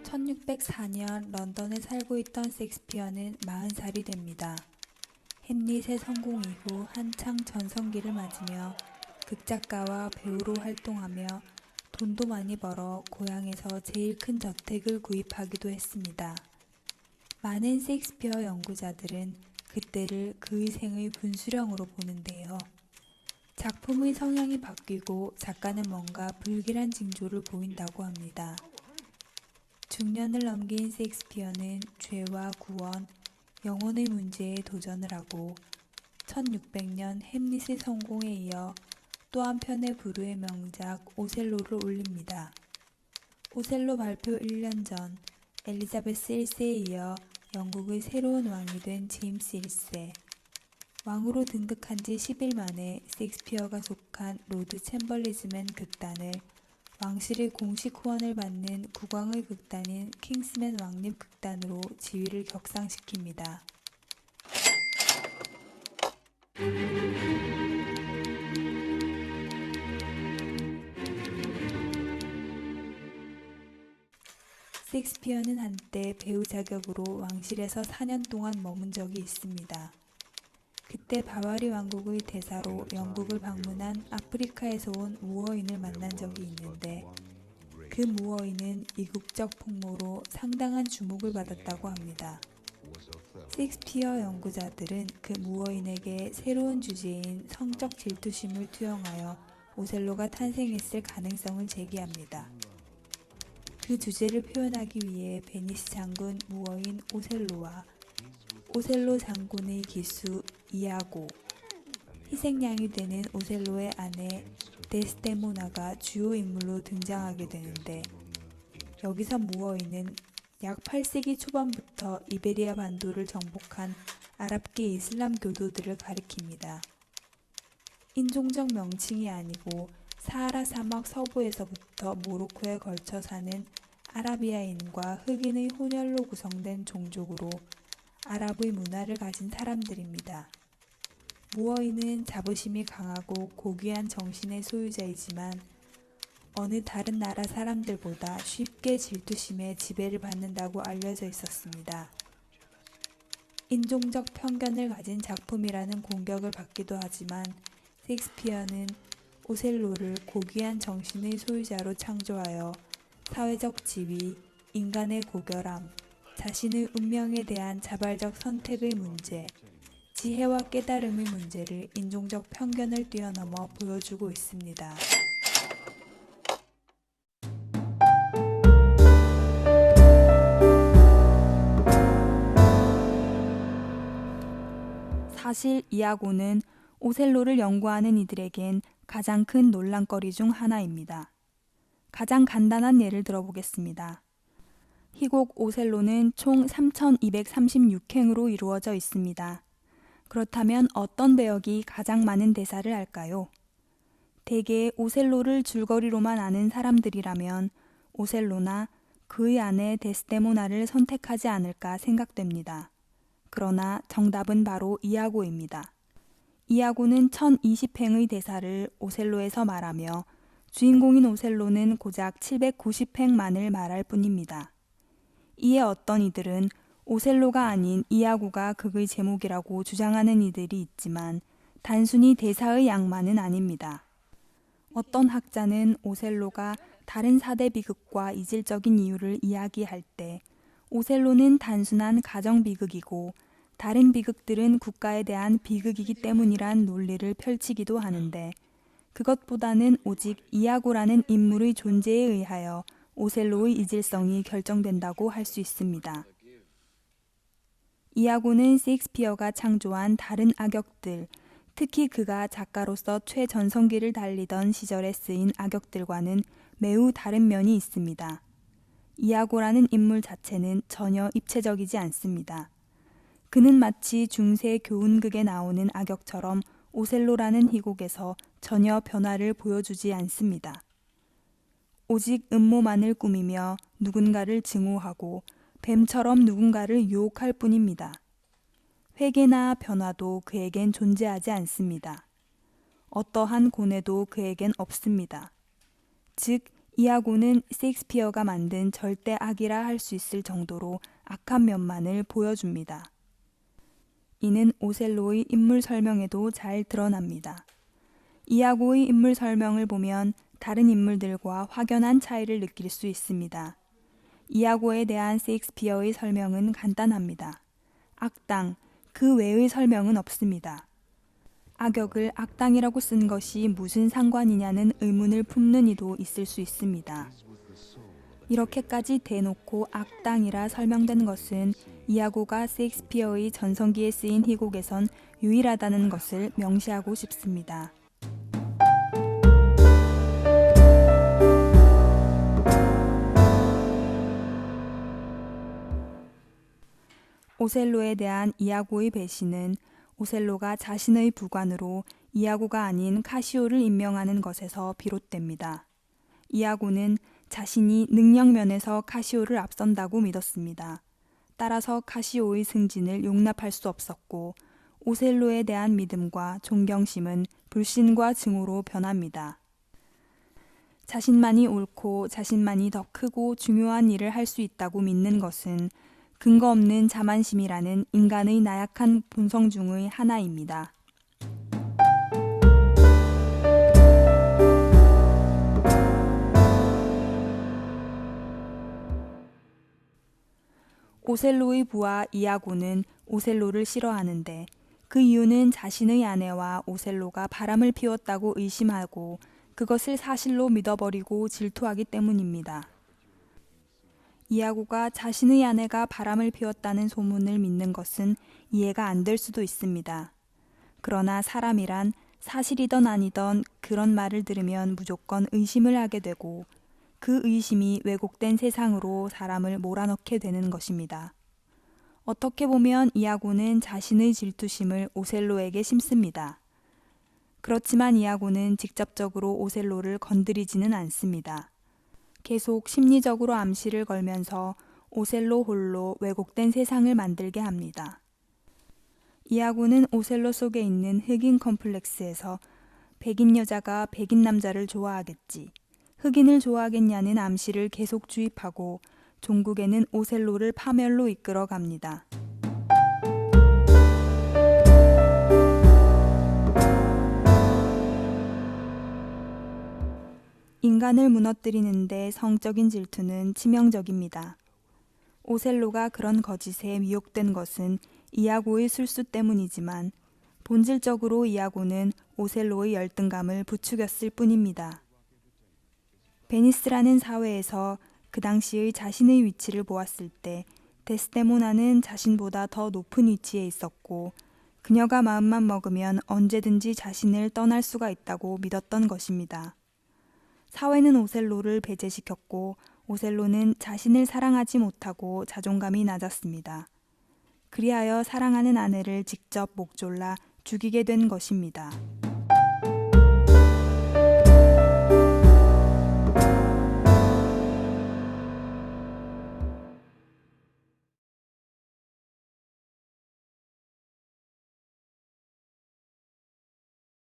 (1604년) 런던에 살고 있던 섹스피어는 40살이 됩니다. 햄릿의 성공 이후 한창 전성기를 맞으며 극작가와 배우로 활동하며 돈도 많이 벌어 고향에서 제일 큰 저택을 구입하기도 했습니다. 많은 셰익스피어 연구자들은 그때를 그의 생의 분수령으로 보는데요. 작품의 성향이 바뀌고 작가는 뭔가 불길한 징조를 보인다고 합니다. 중년을 넘긴 셰익스피어는 죄와 구원, 영혼의 문제에 도전을 하고 1600년 햄릿의 성공에 이어 또 한 편의 불후의 명작 오셀로를 올립니다. 오셀로 발표 1년 전 엘리자베스 1세에 이어 영국의 새로운 왕이 된 제임스 1세, 왕으로 등극한 지 10일 만에 셰익스피어가 속한 로드 챔벌리즈맨 극단을 왕실의 공식 후원을 받는 국왕의 극단인 킹스맨 왕립 극단으로 지위를 격상시킵니다. 셰익스피어는 한때 배우 자격으로 왕실에서 4년 동안 머문 적이 있습니다. 그때 바와리 왕국의 대사로 영국을 방문한 아프리카에서 온 무어인을 만난 적이 있는데 그 무어인은 이국적 풍모로 상당한 주목을 받았다고 합니다. 셰익스피어 연구자들은 그 무어인에게 새로운 주제인 성적 질투심을 투영하여 오셀로가 탄생했을 가능성을 제기합니다. 그 주제를 표현하기 위해 베니스 장군 무어인 오셀로와 오셀로 장군의 기수 이아고, 희생양이 되는 오셀로의 아내 데스데모나가 주요 인물로 등장하게 되는데 여기서 무어인은 약 8세기 초반부터 이베리아 반도를 정복한 아랍계 이슬람 교도들을 가리킵니다. 인종적 명칭이 아니고 사하라 사막 서부에서부터 모로코에 걸쳐 사는 아라비아인과 흑인의 혼혈로 구성된 종족으로 아랍의 문화를 가진 사람들입니다. 무어인은 자부심이 강하고 고귀한 정신의 소유자이지만 어느 다른 나라 사람들보다 쉽게 질투심에 지배를 받는다고 알려져 있었습니다. 인종적 편견을 가진 작품이라는 공격을 받기도 하지만 셰익스피어는 오셀로를 고귀한 정신의 소유자로 창조하여 사회적 지위, 인간의 고결함, 자신의 운명에 대한 자발적 선택의 문제, 지혜와 깨달음의 문제를 인종적 편견을 뛰어넘어 보여주고 있습니다. 사실 이아고는 오셀로를 연구하는 이들에겐 가장 큰 논란거리 중 하나입니다. 가장 간단한 예를 들어보겠습니다. 희곡 오셀로는 총 3236행으로 이루어져 있습니다. 그렇다면 어떤 배역이 가장 많은 대사를 할까요? 대개 오셀로를 줄거리로만 아는 사람들이라면 오셀로나 그의 아내 데스데모나를 선택하지 않을까 생각됩니다. 그러나 정답은 바로 이아고입니다. 이아고는 1020행의 대사를 오셀로에서 말하며 주인공인 오셀로는 고작 790행만을 말할 뿐입니다. 이에 어떤 이들은 오셀로가 아닌 이아고가 극의 제목이라고 주장하는 이들이 있지만 단순히 대사의 양만은 아닙니다. 어떤 학자는 오셀로가 다른 4대 비극과 이질적인 이유를 이야기할 때 오셀로는 단순한 가정 비극이고 다른 비극들은 국가에 대한 비극이기 때문이란 논리를 펼치기도 하는데 그것보다는 오직 이아고라는 인물의 존재에 의하여 오셀로의 이질성이 결정된다고 할 수 있습니다. 이아고는 셰익스피어가 창조한 다른 악역들, 특히 그가 작가로서 최전성기를 달리던 시절에 쓰인 악역들과는 매우 다른 면이 있습니다. 이아고라는 인물 자체는 전혀 입체적이지 않습니다. 그는 마치 중세 교훈극에 나오는 악역처럼 오셀로라는 희곡에서 전혀 변화를 보여주지 않습니다. 오직 음모만을 꾸미며 누군가를 증오하고 뱀처럼 누군가를 유혹할 뿐입니다. 회개나 변화도 그에겐 존재하지 않습니다. 어떠한 고뇌도 그에겐 없습니다. 즉, 이아고는 셰익스피어가 만든 절대 악이라 할 수 있을 정도로 악한 면만을 보여줍니다. 이는 오셀로의 인물 설명에도 잘 드러납니다. 이아고의 인물 설명을 보면 다른 인물들과 확연한 차이를 느낄 수 있습니다. 이아고에 대한 셰익스피어의 설명은 간단합니다. 악당, 그 외의 설명은 없습니다. 악역을 악당이라고 쓴 것이 무슨 상관이냐는 의문을 품는 이도 있을 수 있습니다. 이렇게까지 대놓고 악당이라 설명된 것은 이아고가 셰익스피어의 전성기에 쓰인 희곡에선 유일하다는 것을 명시하고 싶습니다. 오셀로에 대한 이아고의 배신은 오셀로가 자신의 부관으로 이아고가 아닌 카시오를 임명하는 것에서 비롯됩니다. 이아고는 자신이 능력면에서 카시오를 앞선다고 믿었습니다. 따라서 카시오의 승진을 용납할 수 없었고 오셀로에 대한 믿음과 존경심은 불신과 증오로 변합니다. 자신만이 옳고 자신만이 더 크고 중요한 일을 할 수 있다고 믿는 것은 근거 없는 자만심이라는 인간의 나약한 본성 중의 하나입니다. 오셀로의 부하 이아고는 오셀로를 싫어하는데 그 이유는 자신의 아내와 오셀로가 바람을 피웠다고 의심하고 그것을 사실로 믿어버리고 질투하기 때문입니다. 이아고가 자신의 아내가 바람을 피웠다는 소문을 믿는 것은 이해가 안 될 수도 있습니다. 그러나 사람이란 사실이던 아니던 그런 말을 들으면 무조건 의심을 하게 되고 그 의심이 왜곡된 세상으로 사람을 몰아넣게 되는 것입니다. 어떻게 보면 이아고는 자신의 질투심을 오셀로에게 심습니다. 그렇지만 이아고는 직접적으로 오셀로를 건드리지는 않습니다. 계속 심리적으로 암시를 걸면서 오셀로 홀로 왜곡된 세상을 만들게 합니다. 이아고는 오셀로 속에 있는 흑인 컴플렉스에서 백인 여자가 백인 남자를 좋아하겠지, 흑인을 좋아하겠냐는 암시를 계속 주입하고 종국에는 오셀로를 파멸로 이끌어 갑니다. 인간을 무너뜨리는데 성적인 질투는 치명적입니다. 오셀로가 그런 거짓에 미혹된 것은 이아고의 술수 때문이지만 본질적으로 이아고는 오셀로의 열등감을 부추겼을 뿐입니다. 베니스라는 사회에서 그 당시의 자신의 위치를 보았을 때 데스데모나는 자신보다 더 높은 위치에 있었고 그녀가 마음만 먹으면 언제든지 자신을 떠날 수가 있다고 믿었던 것입니다. 사회는 오셀로를 배제시켰고 오셀로는 자신을 사랑하지 못하고 자존감이 낮았습니다. 그리하여 사랑하는 아내를 직접 목졸라 죽이게 된 것입니다.